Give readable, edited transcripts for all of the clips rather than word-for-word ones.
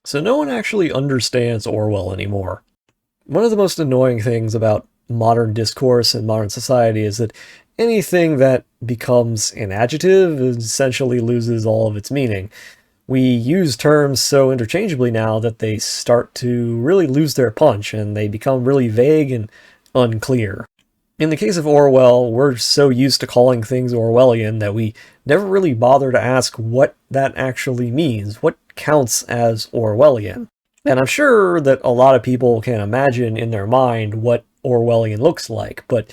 So no one actually understands Orwell anymore. One of the most annoying things about modern discourse and modern society is that anything that becomes an adjective essentially loses all of its meaning. We use terms so interchangeably now that they start to really lose their punch and they become really vague and unclear. In the case of Orwell, we're so used to calling things Orwellian that we never really bother to ask what that actually means, what counts as Orwellian. And I'm sure that a lot of people can imagine in their mind what Orwellian looks like, but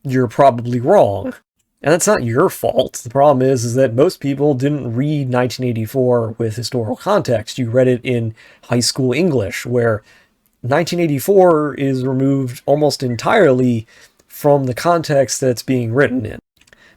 you're probably wrong. And that's not your fault. The problem is that most people didn't read 1984 with historical context. You read it in high school English, where 1984 is removed almost entirely from the context that it's being written in.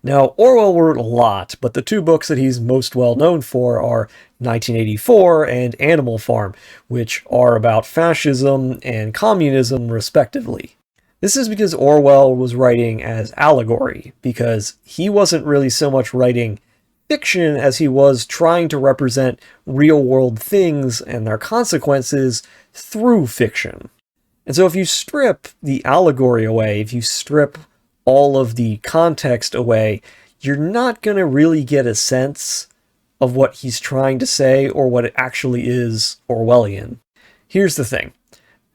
Now, Orwell wrote a lot, but the two books that he's most well known for are 1984 and Animal Farm, which are about fascism and communism, respectively. This is because Orwell was writing as allegory, because he wasn't really so much writing fiction as he was trying to represent real-world things and their consequences through fiction. And so if you strip the allegory away, if you strip all of the context away, you're not going to really get a sense of what he's trying to say or what it actually is Orwellian. Here's the thing.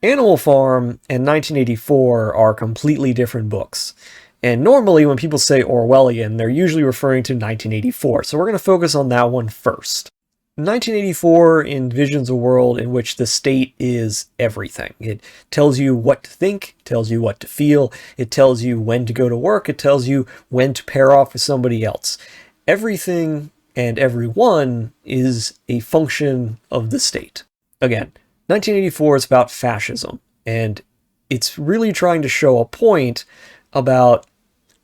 Animal Farm and 1984 are completely different books. And normally when people say Orwellian, they're usually referring to 1984. So we're going to focus on that one first. 1984 envisions a world in which the state is everything. It tells you what to think, tells you what to feel, it tells you when to go to work, it tells you when to pair off with somebody else. Everything and everyone is a function of the state. Again, 1984 is about fascism, and it's really trying to show a point about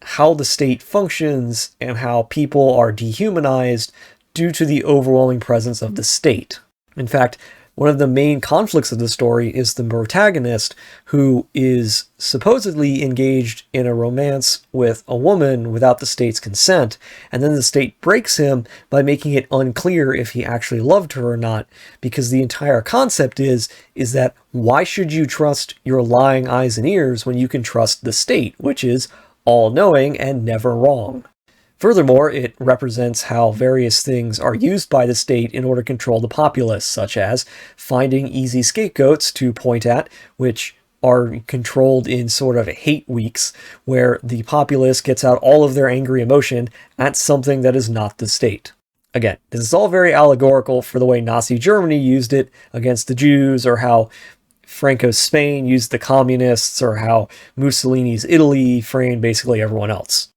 how the state functions and how people are dehumanized due to the overwhelming presence of the state. In fact, one of the main conflicts of the story is the protagonist, who is supposedly engaged in a romance with a woman without the state's consent, and then the state breaks him by making it unclear if he actually loved her or not, because the entire concept is that why should you trust your lying eyes and ears when you can trust the state, which is all-knowing and never wrong. Furthermore, it represents how various things are used by the state in order to control the populace, such as finding easy scapegoats to point at, which are controlled in sort of hate weeks, where the populace gets out all of their angry emotion at something that is not the state. Again, this is all very allegorical for the way Nazi Germany used it against the Jews, or how Franco's Spain used the communists, or how Mussolini's Italy framed basically everyone else.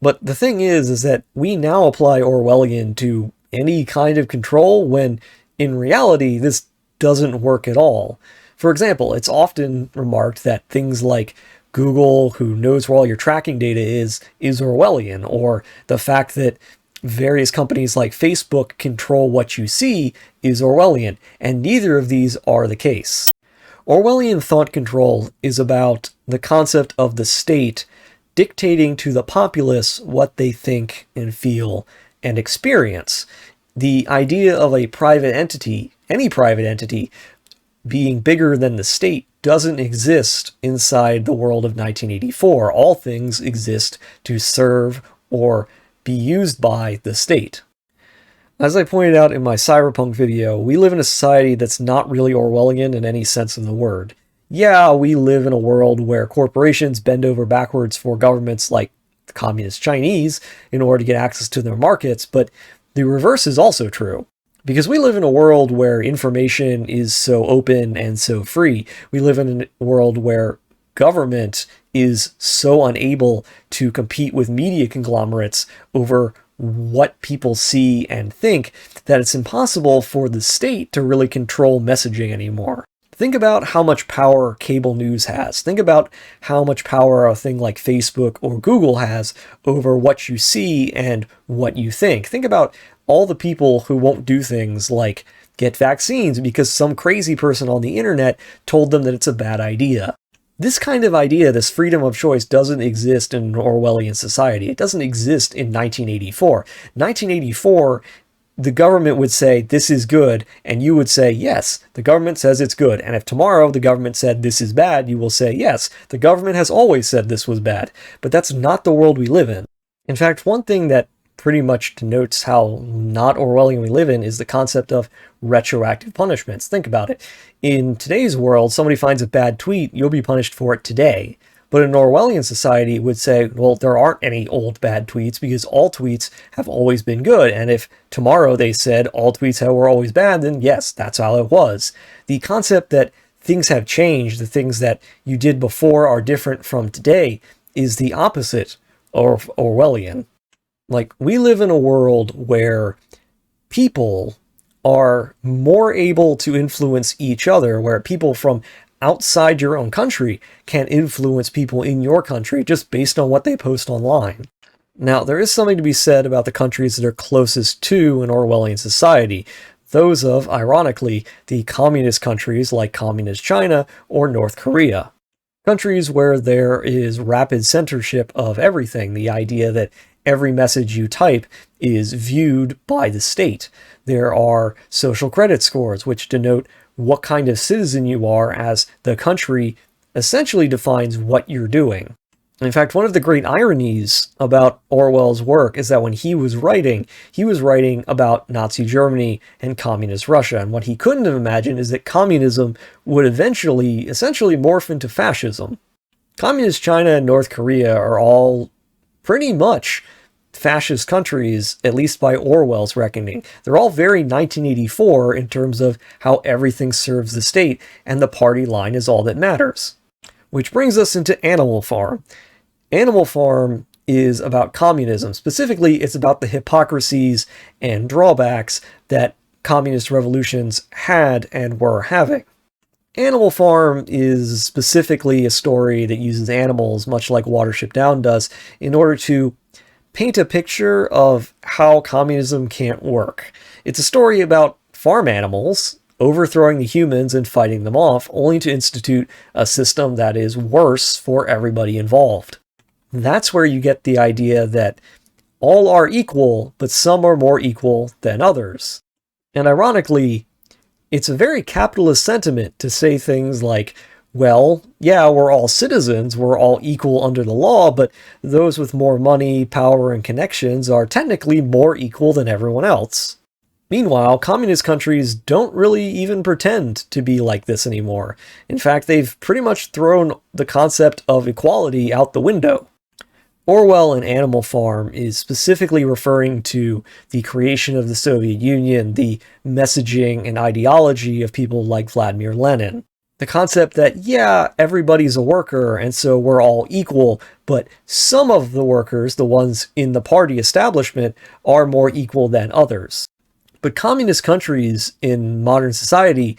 But the thing is that we now apply Orwellian to any kind of control when, in reality, this doesn't work at all. For example, it's often remarked that things like Google, who knows where all your tracking data is Orwellian, or the fact that various companies like Facebook control what you see is Orwellian, and neither of these are the case. Orwellian thought control is about the concept of the state dictating to the populace what they think and feel and experience. The idea of a private entity, any private entity, being bigger than the state doesn't exist inside the world of 1984. All things exist to serve or be used by the state. As I pointed out in my cyberpunk video, we live in a society that's not really Orwellian in any sense of the word. Yeah, we live in a world where corporations bend over backwards for governments like the communist Chinese in order to get access to their markets, but the reverse is also true. Because we live in a world where information is so open and so free. We live in a world where government is so unable to compete with media conglomerates over what people see and think that it's impossible for the state to really control messaging anymore. Think about how much power cable news has. Think about how much power a thing like Facebook or Google has over what you see and what you think. Think about all the people who won't do things like get vaccines because some crazy person on the internet told them that it's a bad idea. This kind of idea, this freedom of choice, doesn't exist in an Orwellian society. It doesn't exist in 1984. 1984 the government would say, this is good, and you would say, yes, the government says it's good. And if tomorrow the government said this is bad, you will say, yes, the government has always said this was bad. But that's not the world we live in. In fact, one thing that pretty much denotes how not Orwellian we live in is the concept of retroactive punishments. Think about it. In today's world, somebody finds a bad tweet, you'll be punished for it today. But an Orwellian society it would say, well, there aren't any old bad tweets because all tweets have always been good. And if tomorrow they said all tweets were always bad, then yes, that's how it was. The concept that things have changed, the things that you did before are different from today, is the opposite of Orwellian. Like, we live in a world where people are more able to influence each other, where people from outside your own country can influence people in your country just based on what they post online. Now, there is something to be said about the countries that are closest to an Orwellian society, those of, ironically, the communist countries like Communist China or North Korea. Countries where there is rapid censorship of everything, the idea that every message you type is viewed by the state. There are social credit scores, which denote what kind of citizen you are, as the country essentially defines what you're doing. In fact, one of the great ironies about Orwell's work is that when he was writing about Nazi Germany and communist Russia, and what he couldn't have imagined is that communism would eventually essentially morph into fascism. Communist China and North Korea are all pretty much fascist countries, at least by Orwell's reckoning. They're all very 1984 in terms of how everything serves the state, and the party line is all that matters. Which brings us into Animal Farm. Animal Farm is about communism. Specifically, it's about the hypocrisies and drawbacks that communist revolutions had and were having. Animal Farm is specifically a story that uses animals, much like Watership Down does, in order to paint a picture of how communism can't work. It's a story about farm animals overthrowing the humans and fighting them off, only to institute a system that is worse for everybody involved. That's where you get the idea that all are equal, but some are more equal than others. And ironically, it's a very capitalist sentiment to say things like, well, yeah, we're all citizens, we're all equal under the law, but those with more money, power, and connections are technically more equal than everyone else. Meanwhile, communist countries don't really even pretend to be like this anymore. In fact, they've pretty much thrown the concept of equality out the window. Orwell in Animal Farm is specifically referring to the creation of the Soviet Union, the messaging and ideology of people like Vladimir Lenin. The concept that, yeah, everybody's a worker, and so we're all equal, but some of the workers, the ones in the party establishment, are more equal than others. But communist countries in modern society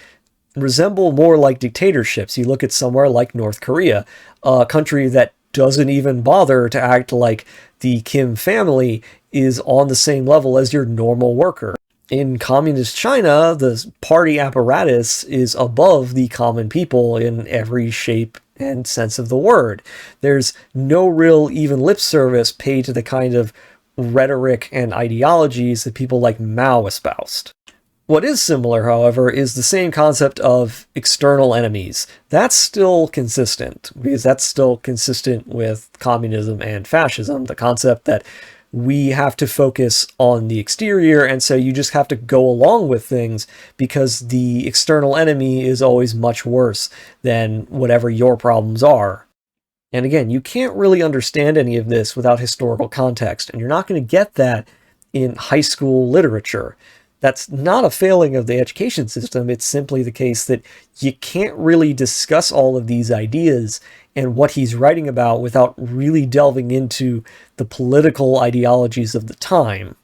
resemble more like dictatorships. You look at somewhere like North Korea, a country that doesn't even bother to act like the Kim family is on the same level as your normal worker. In communist China, the party apparatus is above the common people in every shape and sense of the word. There's no real even lip service paid to the kind of rhetoric and ideologies that people like Mao espoused. What is similar, however, is the same concept of external enemies. That's still consistent, because that's still consistent with communism and fascism, the concept that we have to focus on the exterior, and so you just have to go along with things because the external enemy is always much worse than whatever your problems are. And again, you can't really understand any of this without historical context, and you're not going to get that in high school literature. That's not a failing of the education system, it's simply the case that you can't really discuss all of these ideas and what he's writing about without really delving into the political ideologies of the time.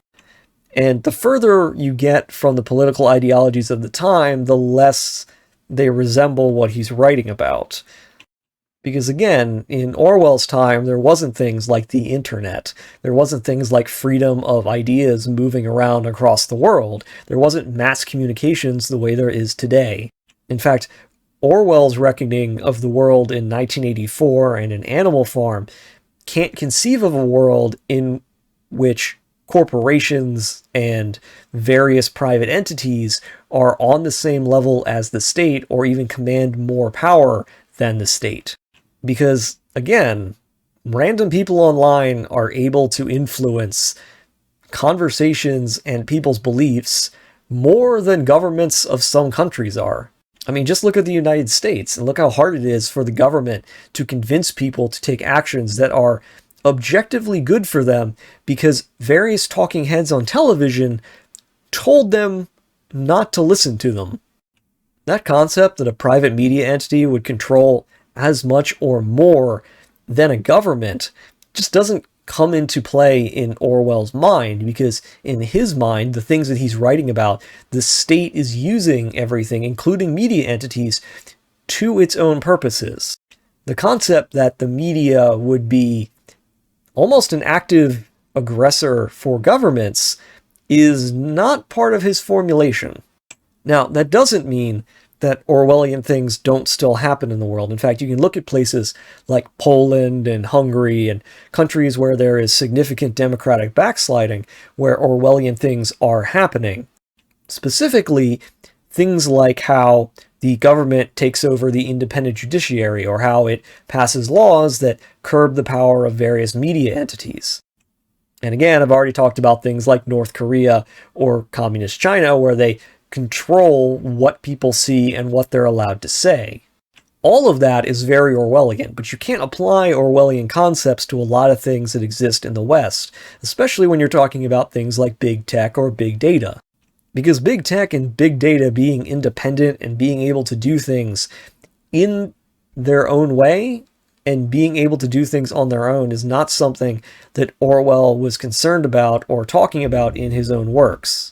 And the further you get from the political ideologies of the time, the less they resemble what he's writing about. Because again, in Orwell's time, there wasn't things like the internet. There wasn't things like freedom of ideas moving around across the world. There wasn't mass communications the way there is today. In fact, Orwell's reckoning of the world in 1984 and in Animal Farm can't conceive of a world in which corporations and various private entities are on the same level as the state or even command more power than the state. Because, again, random people online are able to influence conversations and people's beliefs more than governments of some countries are. I mean, just look at the United States and look how hard it is for the government to convince people to take actions that are objectively good for them because various talking heads on television told them not to listen to them. That concept that a private media entity would control as much or more than a government just doesn't come into play in Orwell's mind, because in his mind, the things that he's writing about, the state is using everything, including media entities, to its own purposes. The concept that the media would be almost an active aggressor for governments is not part of his formulation. Now, that doesn't mean that Orwellian things don't still happen in the world. In fact, you can look at places like Poland and Hungary and countries where there is significant democratic backsliding where Orwellian things are happening. Specifically, things like how the government takes over the independent judiciary or how it passes laws that curb the power of various media entities. And again, I've already talked about things like North Korea or Communist China, where they control what people see and what they're allowed to say. All of that is very Orwellian, but you can't apply Orwellian concepts to a lot of things that exist in the West, especially when you're talking about things like big tech or big data. Because big tech and big data being independent and being able to do things in their own way and being able to do things on their own is not something that Orwell was concerned about or talking about in his own works.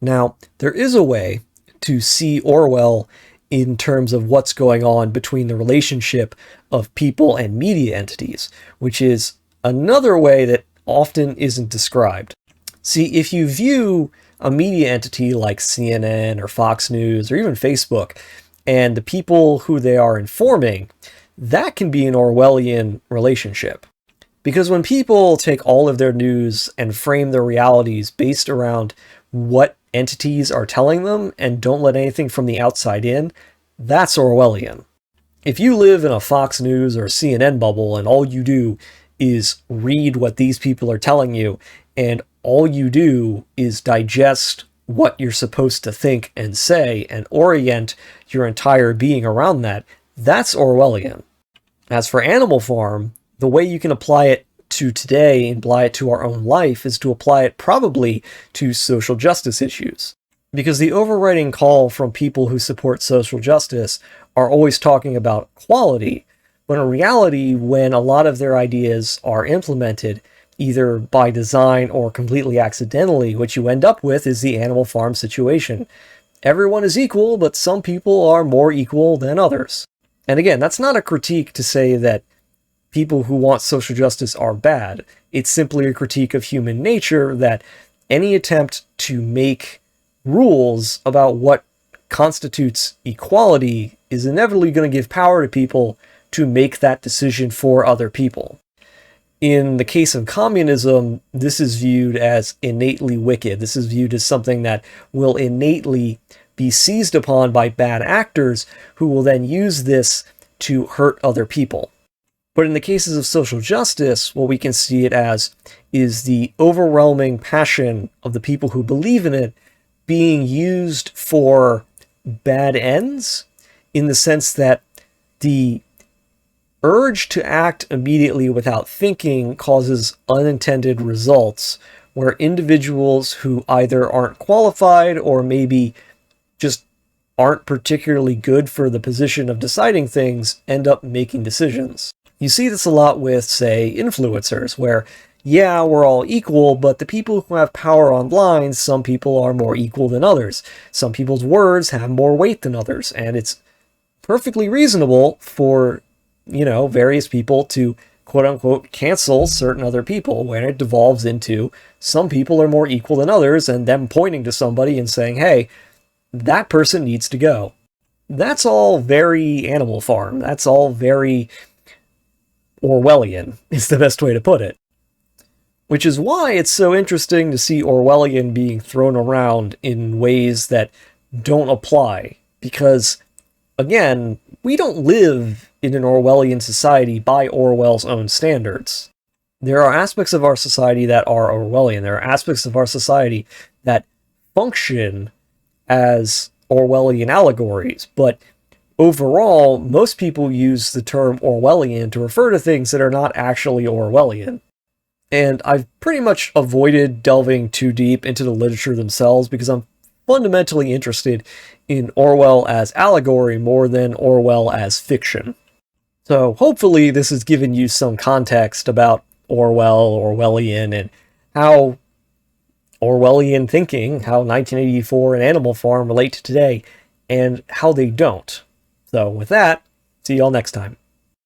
Now, there is a way to see Orwell in terms of what's going on between the relationship of people and media entities, which is another way that often isn't described. See, if you view a media entity like CNN or Fox News or even Facebook and the people who they are informing, that can be an Orwellian relationship. Because when people take all of their news and frame their realities based around what entities are telling them and don't let anything from the outside in, that's Orwellian. If you live in a Fox News or CNN bubble and all you do is read what these people are telling you and all you do is digest what you're supposed to think and say and orient your entire being around that, that's Orwellian. As for Animal Farm, the way you can apply it to today and apply it to our own life is to apply it probably to social justice issues. Because the overriding call from people who support social justice are always talking about equality, when in reality, when a lot of their ideas are implemented, either by design or completely accidentally, what you end up with is the Animal Farm situation. Everyone is equal, but some people are more equal than others. And again, that's not a critique to say that people who want social justice are bad. It's simply a critique of human nature that any attempt to make rules about what constitutes equality is inevitably going to give power to people to make that decision for other people. In the case of communism, this is viewed as innately wicked. This is viewed as something that will innately be seized upon by bad actors who will then use this to hurt other people. But in the cases of social justice, what we can see it as is the overwhelming passion of the people who believe in it being used for bad ends, in the sense that the urge to act immediately without thinking causes unintended results, where individuals who either aren't qualified or maybe just aren't particularly good for the position of deciding things end up making decisions. You see this a lot with, say, influencers, where, yeah, we're all equal, but the people who have power online, some people are more equal than others. Some people's words have more weight than others, and it's perfectly reasonable for, various people to quote-unquote cancel certain other people when it devolves into some people are more equal than others and them pointing to somebody and saying, hey, that person needs to go. That's all very Animal Farm. That's all very Orwellian, is the best way to put it. Which is why it's so interesting to see Orwellian being thrown around in ways that don't apply. Because, again, we don't live in an Orwellian society by Orwell's own standards. There are aspects of our society that are Orwellian. There are aspects of our society that function as Orwellian allegories, but overall, most people use the term Orwellian to refer to things that are not actually Orwellian. And I've pretty much avoided delving too deep into the literature themselves because I'm fundamentally interested in Orwell as allegory more than Orwell as fiction. So hopefully this has given you some context about Orwell, Orwellian, and how Orwellian thinking, how 1984 and Animal Farm relate to today, and how they don't. So with that, see y'all next time.